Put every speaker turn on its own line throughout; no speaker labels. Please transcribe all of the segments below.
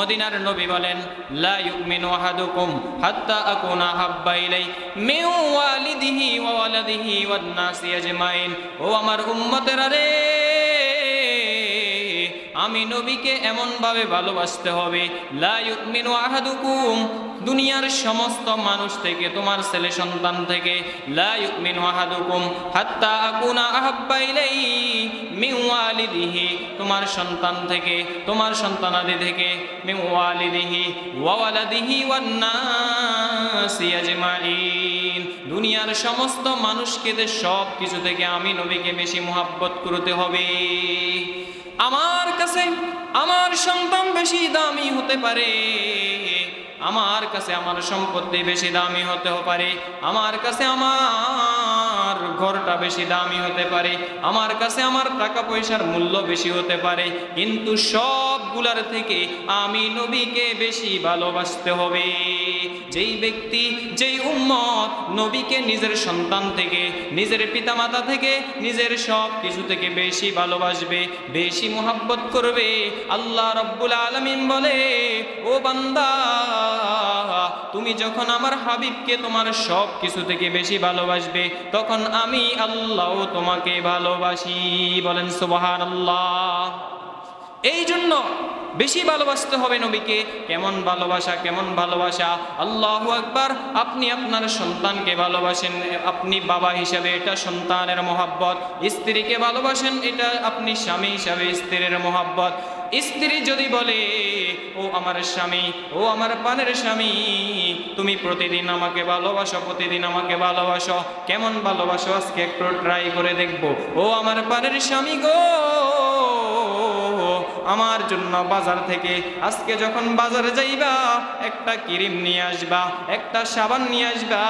মদিনার নবী বলেন, লা ইউমিনু আহাদুকুম হাত্তা আকুনা হাব্বা ইলাইহি মিন ওয়ালিদিহি ওয়া ওয়ালাদিহি ওয়ান নাসি আজমাইন। ও আমার উম্মতেরা রে, আমি নবীকে এমনভাবে ভালোবাসতে হবে, লা ইউমিনু আহাদুকুম, দুনিয়ার সমস্ত মানুষ থেকে, তোমার ছেলে সন্তান থেকে, লা ইউমিনু আহাদুকুম হাত্তা আকুনা আহাব্বা ইলাইহি মিন ওয়ালিদিহি, তোমার সন্তান থেকে, তোমার সন্তানাদি থেকে, মিন ওয়ালিদিহি ওয়া ওয়ালাদিহি ওয়ান নাসি আজমাইন, দুনিয়ার সমস্ত মানুষকে সব কিছু থেকে আমি নবীকে বেশি মুহাব্বত করতে হবে। আমার কাছে আমার সন্তান বেশি দামি হতে পারে, আমার কাছে আমার সম্পত্তি বেশি দামি হতে পারে, আমার কাছে আমার ঘরটা বেশি দামি হতে পারে, আমার কাছে আমার টাকা পয়সার মূল্য বেশি হতে পারে, কিন্তু সবগুলার থেকে আমি নবীকে বেশি ভালোবাসতে হবে। যেই ব্যক্তি, যেই উম্মত নবীকে নিজের সন্তান থেকে, নিজের পিতামাতা থেকে, নিজের সব কিছু থেকে বেশি ভালোবাসবে, বেশি মুহাব্বত করবে, আল্লাহ রাব্বুল আলামিন বলে, ও বান্দা, তুমি যখন আমার হাবিবকে তোমার সব কিছু থেকে বেশি ভালোবাসবে, তখন আমি আল্লাহ তোমাকে ভালোবাসি। বলেন সুবহানাল্লাহ। এই জন্য বেশি ভালোবাসতে হবে নবীকে। কেমন ভালোবাসা, কেমন ভালোবাসা! আল্লাহু আকবার। আপনি আপনার সন্তানকে ভালোবাসেন, আপনি বাবা হিসাবে, এটা সন্তানের মহব্বত। স্ত্রীকে ভালোবাসেন, এটা আপনি স্বামী হিসাবে স্ত্রীর মহব্বত। স্ত্রী যদি বলে, ও আমার স্বামী, ও আমার প্রাণের স্বামী, তুমি প্রতিদিন আমাকে ভালোবাসো, প্রতিদিন আমাকে ভালোবাসো, কেমন ভালোবাসো আজকে একটু ট্রাই করে দেখবো। ও আমার প্রাণের স্বামী গো, আমার জন্য বাজার থেকে আজকে যখন বাজারে যাইবা, একটা ক্রিম নিয়ে আসবা, একটা সাবান নিয়ে আসবা।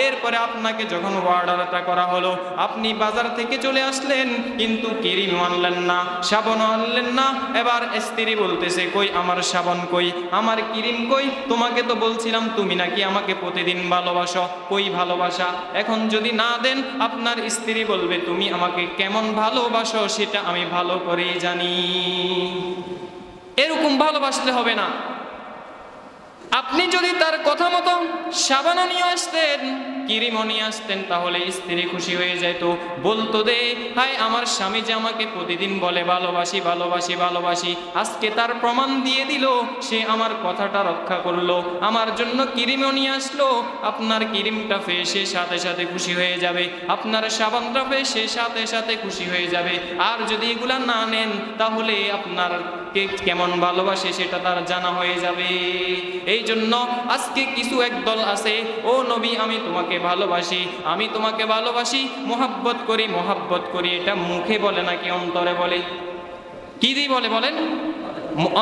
এরপরে আপনাকে যখন অর্ডারটা করা হলো, আপনি বাজার থেকে চলে আসলেন, কিন্তু ক্রিম আনলেন না, সাবান আনলেন না। এবার স্ত্রী বলতেছে, কই আমার সাবান, কই আমার ক্রিম, কই তোমাকে তো বলছিলাম তুমি নাকি আমাকে প্রতিদিন ভালোবাসো, কই ভালোবাসা? এখন যদি না দেন, আপনার স্ত্রী বলবে, তুমি আমাকে কেমন ভালোবাসো সেটা আমি ভালো করেই জানি। এরকম ভালোবাসলে হবে না। আপনি যদি তার কথা মতো সাবানও নিয়ে আসতেন, ক্রিমও নিয়ে আসতেন, তাহলে স্ত্রী খুশি হয়ে যেত, বলতো, দে হায় আমার স্বামী যে আমাকে প্রতিদিন বলে ভালোবাসি ভালোবাসি ভালোবাসি, আজকে তার প্রমাণ দিয়ে দিল, সে আমার কথাটা রক্ষা করলো, আমার জন্য ক্রিমও নিয়ে আসলো। আপনার ক্রিমটা পেয়ে সে সাথে সাথে খুশি হয়ে যাবে, আপনার সাবানটা পেয়ে সে সাথে সাথে খুশি হয়ে যাবে। আর যদি এগুলা না নেন, তাহলে আপনার কেমন ভালোবাসে সেটা তার জানা হয়ে যাবে। এই জন্য আজকে কিছু একদল আছে, ও নবী আমি তোমাকে ভালোবাসি, আমি তোমাকে ভালোবাসি, মোহাব্বত করি, মোহাব্বত করি, এটা মুখে বলে নাকি অন্তরে বলে? কি দিয়ে বলে বলেন?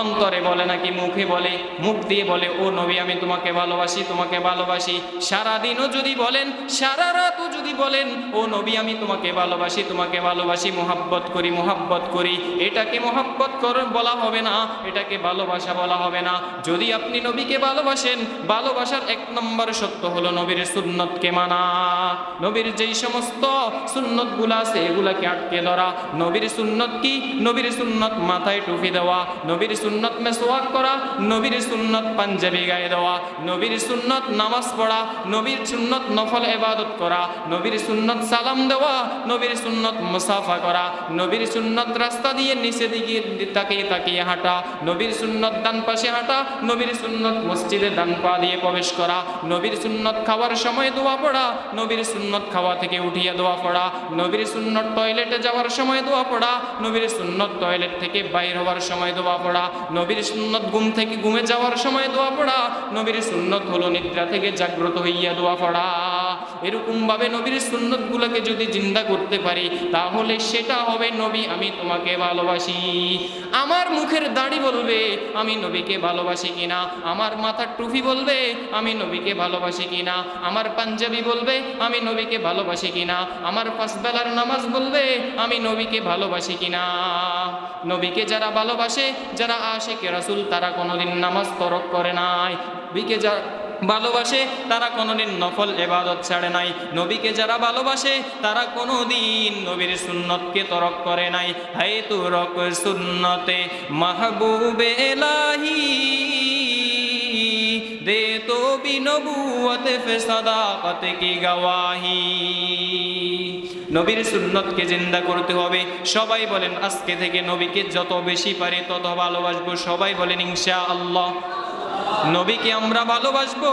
অন্তরে বলে নাকি মুখে বলে? মুখ দিয়ে বলে, ও নবী আমি তোমাকে ভালোবাসি, তোমাকে ভালোবাসি। সারাদিনও যদি বলেন, সারা রাতও যদি বলেন, ও নবী আমি তোমাকে ভালোবাসি, তোমাকে ভালোবাসি, মোহাব্বত করি, মোহাব্বত করি, এটাকে মোহাব্বত বলা হবে না, এটাকে ভালোবাসা বলা হবে না। যদি আপনি নবীকে ভালোবাসেন, ভালোবাসার এক নম্বর সত্য হলো নবীর সুন্নতকে মানা। নবীর যেই সমস্ত সুন্নতগুলো আছে এগুলাকে আটকে ধরা। নবীর সুন্নত কি? নবীর সুন্নত মাথায় টুপি দেওয়া, নবীর সুন্নত মেসওয়াক করা, নবীর সুন্নত পাঞ্জাবি গায়ে দেওয়া, নবীর সুন্নত নামাজ পড়া, নবীর সুন্নত নফল ইবাদত করা, নবীর সুন্নত সালাম দেওয়া, নবীর সুন্নত মুসাফা করা, নবীর সুন্নত রাস্তা দিয়ে নিচে দিকে তাকিয়ে তাকিয়ে হাঁটা, নবীর সুন্নত ডান পাশে হাঁটা, নবীর সুন্নত মসজিদে ডান পা দিয়ে প্রবেশ করা, নবীর সুন্নত খাওয়ার সময় দোয়া পড়া, নবীর সুন্নত খাওয়া থেকে উঠিয়ে দোয়া পড়া, নবীর সুন্নত টয়লেটে যাওয়ার সময় দোয়া পড়া, নবীর সুন্নত টয়লেট থেকে বাইর হওয়ার সময় দোয়া পড়া, নবীর সুন্নত ঘুম থেকে ঘুমে যাওয়ার সময় দোয়া পড়া, নবীর সুন্নত হলো নিদ্রা থেকে জাগ্রত হইয়া দোয়া পড়া। এরকম ভাবে নবীর সুন্নত গুলোকে যদি জিন্দা করতে পারি, তাহলে সেটা হবে নবী আমি তোমাকে ভালোবাসি। আমার মুখের দাড়ি বলবে আমি নবীকে ভালোবাসি কিনা, আমার মাথার টুপি বলবে আমি নবীকে ভালোবাসি কিনা, আমার পাঞ্জাবি বলবে আমি নবীকে ভালোবাসি কিনা, আমার পাঁচ বেলার নামাজ বলবে আমি নবীকে ভালোবাসি কিনা। নবীকে যারা ভালোবাসে, যারা আশিকে রাসূল, তারা কোনোদিন নামাজ তরক করে নাই। নবীকে যারা ভালোবাসে তারা কোনোদিন নফল ইবাদত ছাড়ে নাই। নবীকে যারা ভালোবাসে তারা কোনোদিন নবীর সুন্নতকে তরক করে নাই। হায় তুরক সুন্নতে মাহবুবে ইলাহি নবুয়ত ফে সাদাকত কি গওয়াহি। নবীর সুন্নতকে জিন্দা করতে হবে। সবাই বলেন আজকে থেকে নবীকে যত বেশি পারি তত ভালোবাসবো। সবাই বলেন ইনশাআল্লাহ। নবীকে আমরা ভালোবাসবো।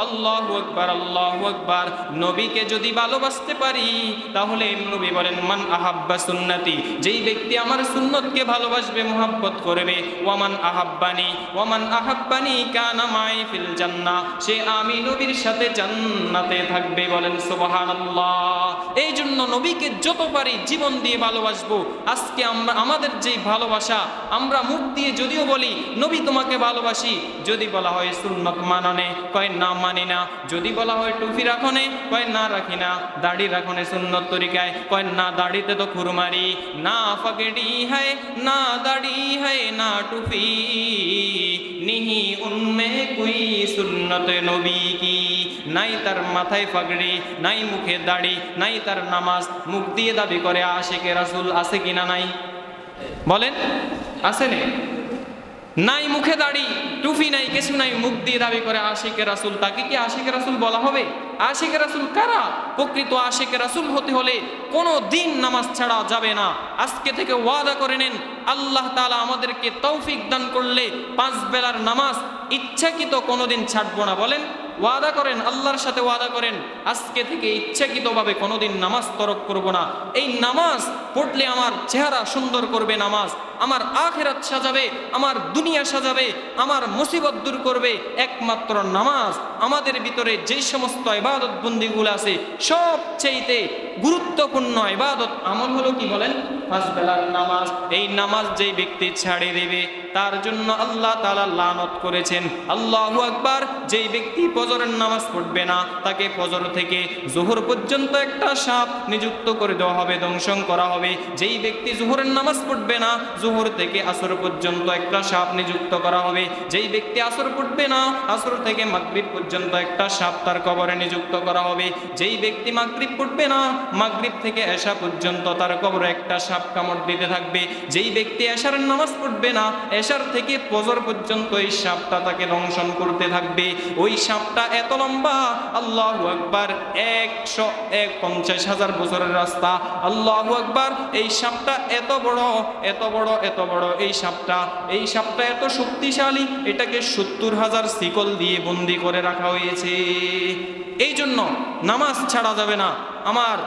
আল্লাহু আকবার, আল্লাহু আকবার। নবীকে যদি ভালোবাসতে পারি তাহলে নবী বলেন মান আহাব্বা সুন্নতি, যেই ব্যক্তি আমার সুন্নতকে ভালোবাসবে, মুহাব্বত করবে, ওয়ামান আহাব্বানি কানা মাই ফিল জান্নাহ, সে আমি নবীর সাথে জান্নাতে থাকবে। বলেন সুবহানাল্লাহ। এই জন্য নবীকে যত পারি জীবন দিয়ে ভালোবাসবো। আজকে আমরা আমাদের যে ভালোবাসা, আমরা মুখ দিয়ে যদিও বলি নবী তোমাকে ভালোবাসি, যদি বলা হয় সুন্নত মাননে, কয় না মানি না। যদি বলা হয় টুপি রাখনে, কয় না রাখি না। দাড়ি রাখনে সুন্নত তরিকায়, কয় না দাড়িতে তো খুরমারি। না ফাগড়ি হয় না দাড়ি হয় না টুপি, নিহি উনমে কুই সুন্নত নবী কি। নাই তার মাথায় ফাগড়ি, নাই মুখে দাড়ি, নাই তার নামাজ, মুখ দিয়ে দাবি করে আশিকে রাসূল। আছে কিনা নাই বলেন? আছে না? নাই মুখে দাড়ি, টুপি নাই, কিছু নাই, মুখ দিয়ে দাবি করে আশিকে রাসূল। তাকে কি আশিকে রাসূল বলা হবে? আশিকে রাসূল কারা? প্রকৃত আশিকে রাসূল হতে হলে কোনো দিন নামাজ ছাড়া যাবে না। আজকে থেকে ওয়াদা করে নেন, আল্লাহ তাআলা আমাদেরকে তৌফিক দান করলে 5 বেলার নামাজ ইচ্ছাকৃত কোনোদিন ছাড়বো না। বলেন ওয়াদা করেন, আল্লাহর সাথে ওয়াদা করেন, আজকে থেকে ইচ্ছাকৃতভাবে কোনোদিন নামাজ তরক করব না। এই নামাজ পড়লে আমার চেহারা সুন্দর করবে, নামাজ আমার আখিরাত সাজাবে, আমার দুনিয়া সাজাবে, আমার মুসিবত দূর করবে। একমাত্র নামাজ। আমাদের ভিতরে যেই সমস্ত ইবাদত বন্দিগুলো আছে সবচেয়ে গুরুত্বপূর্ণ ইবাদত আমল হলো কি বলেন? 5 বেলার নামাজ। এই নামাজ যেই ব্যক্তি ছাড়ে দেবে তার জন্য আল্লাহ তাআলা লানত করেছেন। আল্লাহু আকবার। যেই ব্যক্তি ফজরের নামাজ পড়বে না তাকে ফজর থেকে যোহর পর্যন্ত একটা সাপ নিযুক্ত করে দেওয়া হবে, দংশন করা হবে। যেই ব্যক্তি যোহরের নামাজ পড়বে না যোহর থেকে আসর পর্যন্ত একটা সাপ নিযুক্ত করা হবে। যেই ব্যক্তি আসর পড়বে না আসর থেকে মাগরিব পর্যন্ত একটা সাপ তার কবরে নিযুক্ত করা হবে। যেই ব্যক্তি মাগরিব পড়বে না মাগরিব থেকে এশা পর্যন্ত তার কবরে একটা সাপ কামড় দিতে থাকবে। যেই ব্যক্তি এশার নামাজ পড়বে না এশার থেকে ফজর পর্যন্ত এই সাপটা তাকে দংশন করতে থাকবে। ওই সাপটা এত লম্বা, আল্লাহু আকবার, 150,000 বছরের রাস্তা। আল্লাহু আকবার। এই সাপটা এত বড়, এত বড়, এত বড়। এই সাপটা এত শক্তিশালী, এটাকে 70,000 শিকল দিয়ে বন্দি করে রাখা হয়েছে। এই জন্য নামাজ ছাড়া যাবে না। আমার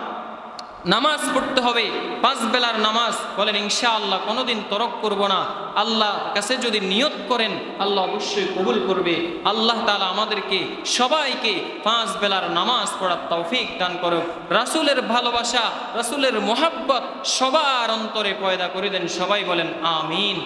নামাজ পড়তে হবে, 5 বেলার নামাজ। বলেন ইনশাআল্লাহ কোনোদিন তরক করব না। আল্লাহ কাছে যদি নিয়ত করেন আল্লাহ অবশ্যই কবুল করবে। আল্লাহ তাআলা আমাদেরকে সবাইকে 5 বেলার নামাজ পড়ার তৌফিক দান করুক। রাসূলের ভালোবাসা, রাসূলের মুহাব্বত সবার অন্তরে পয়দা করে দেন। সবাই বলেন আমিন।